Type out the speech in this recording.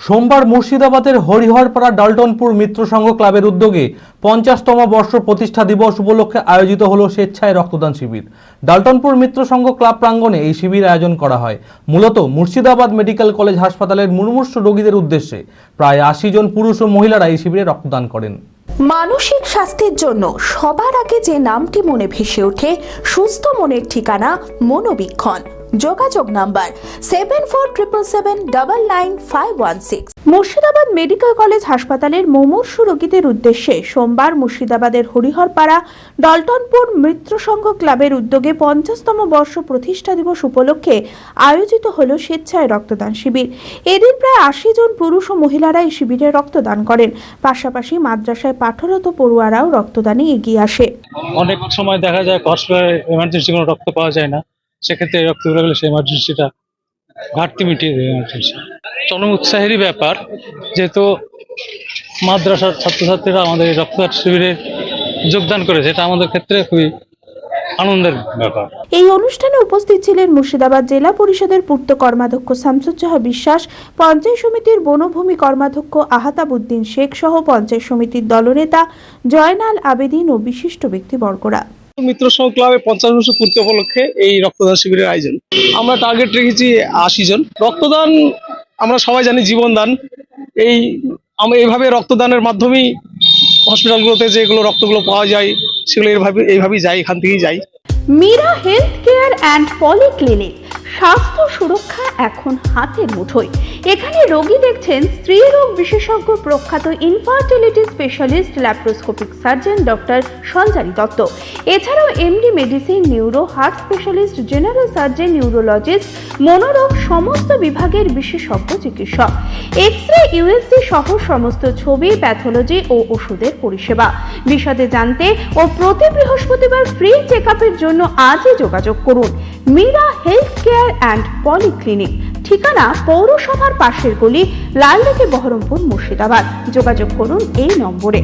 সোমবার মুর্শিদাবাদের হরিহরপাড়া ডাল্টনপুর মিত্র সংঘ ক্লাবের উদ্যোগে 50তম বর্ষ প্রতিষ্ঠা দিবস উপলক্ষে আয়োজিত হলো স্বেচ্ছায় রক্তদান শিবির। ডাল্টনপুর মিত্র সংঘ ক্লাব প্রাঙ্গণে এই শিবির আয়োজন করা হয় মূলত মুর্শিদাবাদ মেডিকেল কলেজ হাসপাতালের মুমূর্ষু রোগীদের উদ্দেশ্যে। প্রায় 80 জন পুরুষ ও মহিলারা এই শিবিরে রক্তদান করেন। মানসিক স্বাস্থ্যের জন্য সবার আগে যে নামটি মনে ভেসে ওঠে, সুস্থ মনের ঠিকানা মনোবীক্ষণ। যোগাযোগ নাম্বার 7477799516। মুর্শিদাবাদ মেডিকেল কলেজ হাসপাতালের মুমূর্ষু রোগীদের উদ্দেশ্যে সোমবার মুর্শিদাবাদের হরিহরপাড়া ডাল্টনপুর মিত্র সংঘ ক্লাবের উদ্যোগে 50তম বর্ষ প্রতিষ্ঠা দিবস উপলক্ষে আয়োজিত হলো স্বেচ্ছায় রক্তদান শিবির। এদিন প্রায় 80 জন পুরুষ ও মহিলারা এই শিবিরে রক্তদান করেন। পাশাপাশি মাদ্রাসায় পাঠরত পড়ুয়ারাও রক্তদানে এগিয়ে আসে। অনেক সময় দেখা যায় হসপিটালে এমার্জেন্সি কোনো রক্ত পাওয়া যায় না, সেক্ষেত্রে রক্ত লাগলে সেই এমার্জেন্সিটা ঘাটতি মিটিয়ে দেয়। এমার্জেন্সি চরম উৎসাহেরই ব্যাপার, যেহেতু মাদ্রাসার ছাত্রছাত্রীরা আমাদের এই রক্তদান শিবিরে যোগদান করেছে, এটা আমাদের ক্ষেত্রে খুবই আনন্দের ব্যাপার। এই অনুষ্ঠানে উপস্থিত ছিলেন মুর্শিদাবাদ জেলা পরিষদের পূর্ত কর্মাধ্যক্ষ শামসুজ্জোহা বিশ্বাস, পঞ্চায়েত সমিতির বনভূমি কর্মাধ্যক্ষ আহতাবউদ্দিন শেখ সহ পঞ্চায়েত সমিতির দলনেতা জয়নাল আবেদিন ও বিশিষ্ট ব্যক্তিবর্গরা। মিত্র সংঘ ক্লাবে 50 বছর পূর্তি উপলক্ষে এই রক্তদান শিবিরের আয়োজন। আমরা টার্গেট রেখেছি 80 জন। রক্তদান আমরা সবাই জানি জীবনদান। এইভাবে রক্তদানের মাধ্যমেই হসপিটালগুলোতে যেগুলো রক্তগুলো পাওয়া যায় সেগুলো এইভাবেই যায়, এখান থেকেই যায়। Meera health care and polyclinic, স্বাস্থ্য সুরক্ষা এখন হাতের মুঠোয়। এখানে রোগী দেখছেন স্ত্রী রোগ বিশেষজ্ঞ প্রখ্যাত infertility specialist laparoscopic surgeon doctor Sanjari Dutta. এছাড়াও MD medicine, neuro, heart specialist, general surgeon, neurologist, মনোরোগ সমস্ত বিভাগের বিশেষজ্ঞ চিকিৎসক। এক্স-রে, ইউএসজি সহ সমস্ত ছবি, প্যাথোলজি ও ওষুধের পরিষেবা। বিশদে জানতে ও প্রতি বৃহস্পতিবার ফ্রি চেকআপের জন্য আজই যোগাযোগ করুন। Meera health care and polyclinic, ঠিকানা পৌরসভার পাশের গলি, লালদিঘি, বহরমপুর, মুর্শিদাবাদ। যোগাযোগ করুন এই নম্বরে।